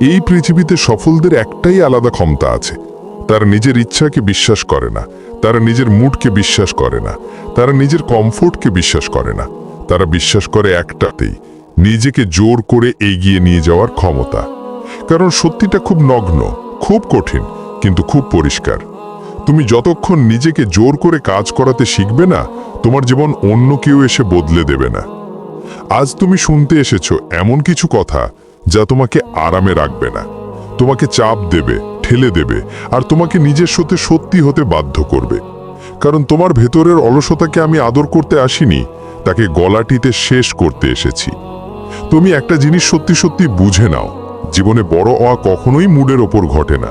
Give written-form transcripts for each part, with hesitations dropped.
এই পৃথিবীতে সফলদের একটাই আলাদা ক্ষমতা আছে। তারা নিজের ইচ্ছাকে বিশ্বাস করে না, তারা নিজের মুডকে বিশ্বাস করে না, তারা নিজের কমফোর্টকে বিশ্বাস করে না। তারা বিশ্বাস করে একটাতেই, নিজেকে জোর করে এগিয়ে নিয়ে যাওয়ার ক্ষমতা। কারণ সত্যিটা খুব নগ্ন, খুব কঠিন, কিন্তু খুব পরিষ্কার। তুমি যতক্ষণ নিজেকে জোর করে কাজ করাতে শিখবে না, তোমার জীবন অন্য কেউ এসে বদলে দেবে না। আজ তুমি শুনতে এসেছো এমন কিছু কথা যা তোমাকে আরামে রাখবে না, তোমাকে চাপ দেবে, ঠেলে দেবে, আর তোমাকে নিজের সাথে সত্যি হতে বাধ্য করবে। কারণ তোমার ভেতরের অলসতাকে আমি আদর করতে আসিনি, তাকে গলাটিতে শেষ করতে এসেছি। তুমি একটা জিনিস সত্যি সত্যি বুঝে নাও, জীবনে বড় হওয়া কখনোই মুডের ওপর ঘটে না।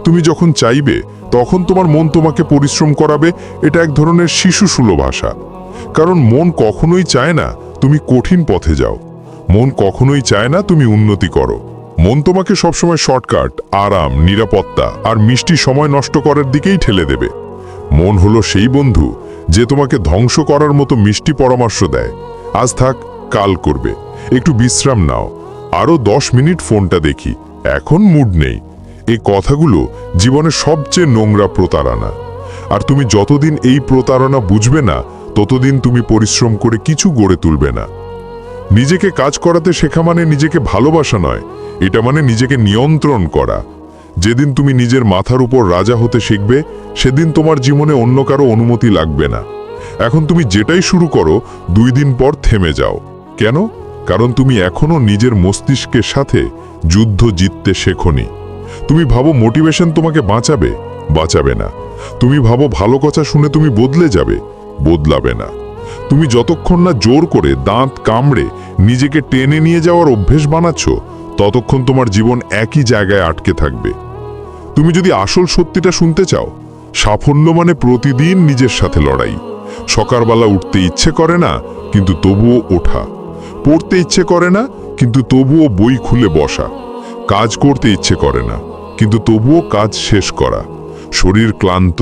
তুমি যখন চাইবে তখন তোমার মন তোমাকে পরিশ্রম করাবে। এটা এক ধরনের শিশুসুলভ ভাষা। কারণ মন কখনোই চায় না তুমি কঠিন পথে যাও, মন কখনোই চায় না তুমি উন্নতি করো। মন তোমাকে সবসময় শর্টকাট, আরাম, নিরাপত্তা আর মিষ্টি সময় নষ্ট করার দিকেই ঠেলে দেবে। মন হলো সেই বন্ধু যে তোমাকে ধ্বংস করার মতো মিষ্টি পরামর্শ দেয়। আজ থাক, কাল করবে, একটু বিশ্রাম নাও, আরো 10 মিনিট ফোনটা দেখি, এখন মুড নেই। এই কথাগুলো জীবনের সবচেয়ে নোংরা প্রতারণা। আর তুমি যতদিন এই প্রতারণা বুঝবে না, ততদিন তুমি পরিশ্রম করে কিছু গড়ে তুলবে না। নিজেকে কাজ করাতে শেখা মানে নিজেকে ভালোবাসা নয়, এটা মানে নিজেকে নিয়ন্ত্রণ করা। যেদিন তুমি নিজের মাথার উপর রাজা হতে শিখবে, সেদিন তোমার জীবনে অন্য কারো অনুমতি লাগবে না। এখন তুমি যেটাই শুরু করো, 2 দিন পর থেমে যাও। কেন? কারণ তুমি এখনো নিজের মস্তিষ্কের সাথে যুদ্ধ জিততে শেখোনি। তুমি ভাবো মোটিভেশন তোমাকে বাঁচাবে, বাঁচাবে না। তুমি ভাবো ভালো কথা শুনে তুমি বদলে যাবে, বদলাবে না। তুমি যতক্ষণ না জোর করে দাঁত কামড়ে নিজেকে টেনে নিয়ে যাওয়ার অভ্যেস বানাচ্ছ, ততক্ষণ তোমার জীবন একই জায়গায় আটকে থাকবে। তুমি যদি আসল সত্যিটা শুনতে চাও, সাফল্য মানে প্রতিদিন নিজের সাথে লড়াই। সকালবেলা উঠতে ইচ্ছে করে না, কিন্তু তবুও ওঠা। পড়তে ইচ্ছে করে না, কিন্তু তবুও বই খুলে বসা। কাজ করতে ইচ্ছে করে না, কিন্তু তবুও কাজ শেষ করা। শরীর ক্লান্ত,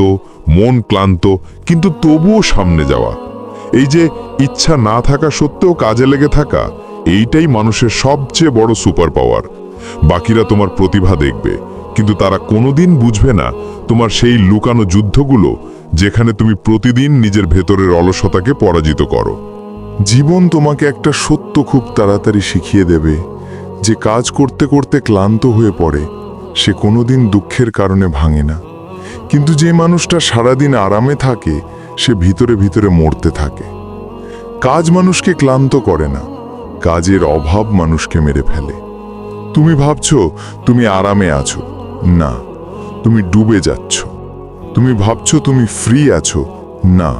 মন ক্লান্ত, কিন্তু তবুও সামনে যাওয়া। এই যে ইচ্ছা না থাকা সত্ত্বেও কাজে লেগে থাকা, এইটাই মানুষের সবচেয়ে বড় সুপার পাওয়ার। বাকিরা তোমার প্রতিভা দেখবে, কিন্তু তারা কোনোদিন বুঝবে না তোমার সেই লুকানো যুদ্ধগুলো, যেখানে তুমি প্রতিদিন নিজের ভেতরের অলসতাকে পরাজিত করো। জীবন তোমাকে একটা সত্য খুব তাড়াতাড়ি শিখিয়ে দেবে, যে কাজ করতে করতে ক্লান্ত হয়ে পড়ে সে কোনোদিন দুঃখের কারণে ভাঙে না। কিন্তু যে মানুষটা সারাদিন আরামে থাকে, সে ভিতরে ভিতরে মরতে থাকে। কাজ মানুষকে ক্লান্ত করে না, কাজের অভাব মানুষকে মেরে ফেলে। তুমি ভাবছো তুমি আরামে আছো, না, তুমি ডুবে যাচ্ছ। তুমি ভাবছো তুমি ফ্রি আছো, না,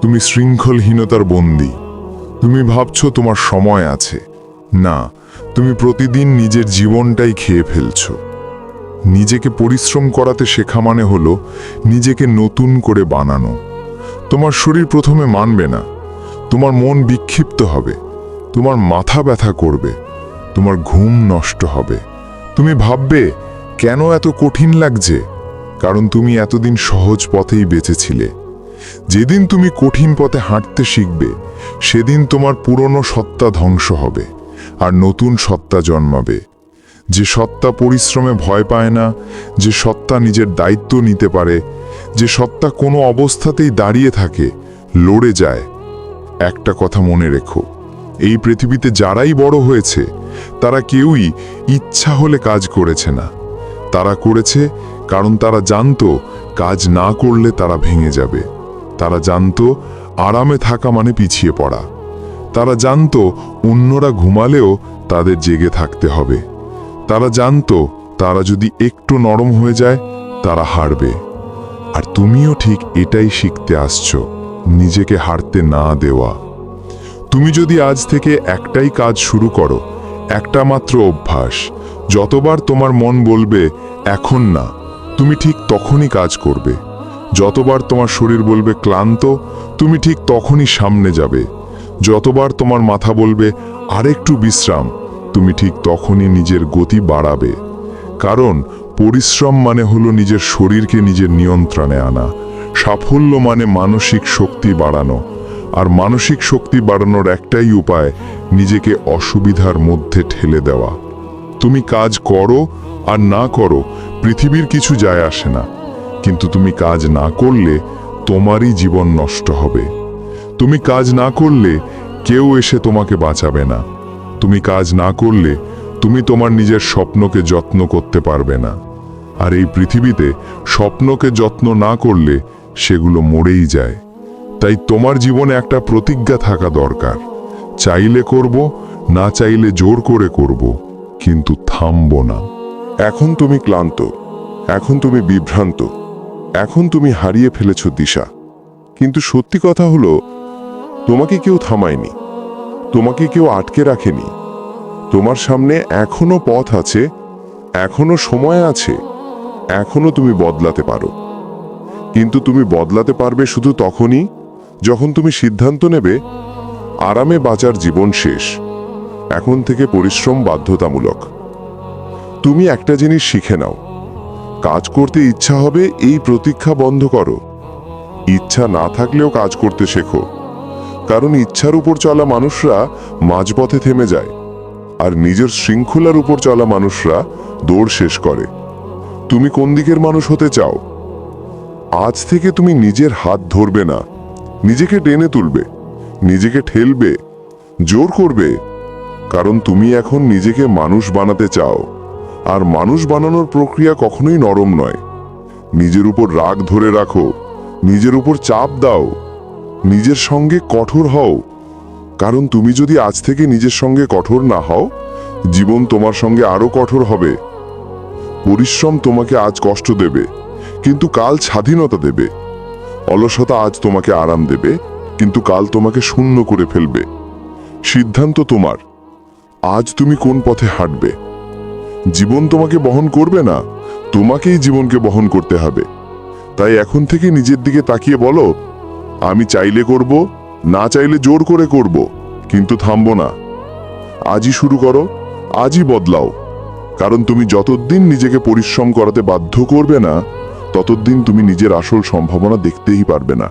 তুমি শৃঙ্খলহীনতার বন্দী। তুমি ভাবছো তোমার সময় আছে, না, তুমি প্রতিদিন নিজের জীবনটাই খেয়ে ফেলছো। নিজেকে পরিশ্রম করাতে শেখা মানে হলো নিজেকে নতুন করে বানানো। তোমার শরীর প্রথমে মানবে না, তোমার মন বিক্ষিপ্ত হবে, তোমার মাথা ব্যথা করবে, তোমার ঘুম নষ্ট হবে। তুমি ভাববে কেন এত কঠিন লাগছে, কারণ তুমি এতদিন সহজ পথেই বেঁচেছিলে। যেদিন তুমি কঠিন পথে হাঁটতে শিখবে, সেদিন তোমার পুরনো সত্তা ধ্বংস হবে আর নতুন সত্তা জন্মাবে। যে সত্তা পরিশ্রমে ভয় পায় না, যে সত্তা নিজের দায়িত্ব নিতে পারে, যে সত্তা কোনো অবস্থাতেই দাঁড়িয়ে থাকে, লড়ে যায়। একটা কথা মনে রেখো, এই পৃথিবীতে যারাই বড় হয়েছে, তারা কেউই ইচ্ছা হলে কাজ করেছে না। তারা করেছে কারণ তারা জানতো কাজ না করলে তারা ভেঙে যাবে। তারা জানতো আরামে থাকা মানে পিছিয়ে পড়া। তারা জানতো অন্যরা ঘুমালেও তাদের জেগে থাকতে হবে। তারা জানতো তারা যদি একটু নরম হয়ে যায়, তারা হারবে। আর তুমিও ঠিক এটাই শিখতে আসছো, নিজেকে হারতে না দেওয়া। তুমি যদি আজ থেকে একটাই কাজ শুরু করো, একটা মাত্র অভ্যাস, যতবার তোমার মন বলবে এখন না, তুমি ঠিক তখনই কাজ করবে। যতবার তোমার শরীর বলবে ক্লান্ত, তুমি ঠিক তখনই সামনে যাবে। যতবার তোমার মাথা বলবে আরেকটু বিশ্রাম, তুমি ঠিক তখনই নিজের গতি বাড়াবে। কারণ পরিশ্রম মানে হলো নিজের শরীরকে নিজের নিয়ন্ত্রণে আনা। সাফল্য মানে মানসিক শক্তি বাড়ানো। আর মানসিক শক্তি বাড়ানোর একটাই উপায় নিজেকে অসুবিধার মধ্যে ঠেলে দেওয়া। তুমি কাজ করো আর না করো, পৃথিবীর কিছু যায় আসে না, কিন্তু তুমি কাজ না করলে তোমারই জীবন নষ্ট হবে। তুমি কাজ না করলে কেউ এসে তোমাকে বাঁচাবে না। তুমি কাজ না করলে তুমি তোমার নিজের স্বপ্নকে যত্ন করতে পারবে না। আর এই পৃথিবীতে স্বপ্নকে যত্ন না করলে সেগুলো মরেই যায়। তাই তোমার জীবনে একটা প্রতিজ্ঞা থাকা দরকার, চাইলে করব, না চাইলে জোর করে করব, কিন্তু থামবো না। এখন তুমি ক্লান্ত, এখন তুমি বিভ্রান্ত, এখন তুমি হারিয়ে ফেলেছ দিশা। কিন্তু সত্যি কথা হলো, তোমাকে কেউ থামায়নি, তোমাকে কেউ আটকে রাখেনি। তোমার সামনে এখনো পথ আছে, এখনো সময় আছে, এখনো তুমি বদলাতে পারো। কিন্তু তুমি বদলাতে পারবে শুধু তখনই যখন তুমি সিদ্ধান্ত নেবে আরামে বাঁচার জীবন শেষ, এখন থেকে পরিশ্রম বাধ্যতামূলক। তুমি একটা জিনিস শিখে নাও, কাজ করতে ইচ্ছা হবে এই প্রতীক্ষা বন্ধ করো। ইচ্ছা না থাকলেও কাজ করতে শেখো, কারণ ইচ্ছার উপর চলা মানুষরা মাঝপথে থেমে যায়, আর নিজের শৃঙ্খলার উপর চলা মানুষরা দৌড় শেষ করে। তুমি কোন দিকের মানুষ হতে চাও? আজ থেকে তুমি নিজের হাত ধরবে না, নিজেকে টেনে তুলবে, নিজেকে ঠেলবে, জোর করবে, কারণ তুমি এখন নিজেকে মানুষ বানাতে চাও। আর মানুষ বানানোর প্রক্রিয়া কখনোই নরম নয়। নিজের উপর রাগ ধরে রাখো, নিজের উপর চাপ দাও, নিজের সঙ্গে কঠোর হও, কারণ তুমি যদি আজ থেকে নিজের সঙ্গে কঠোর না হও, জীবন তোমার সঙ্গে আরো কঠোর হবে। পরিশ্রম তোমাকে আজ কষ্ট দেবে, কিন্তু কাল স্বাধীনতা দেবে। অলসতা আজ তোমাকে আরাম দেবে, কিন্তু কাল তোমাকে শূন্য করে ফেলবে। সিদ্ধান্ত তোমার, আজ তুমি কোন পথে হাঁটবে। জীবন তোমাকে বহন করবে না, তোমাকেই জীবনকে বহন করতে হবে। তাই এখন থেকে নিজের দিকে তাকিয়ে বলো, আমি চাইলে করব, না চাইলে জোর করে করব, কিন্তু থামবো না। আজই শুরু করো, আজই বদলাও, কারণ তুমি যতদিন নিজেকে পরিশ্রম করাতে বাধ্য করবে না, ততদিন তুমি নিজের আসল সম্ভাবনা দেখতেই পারবে না।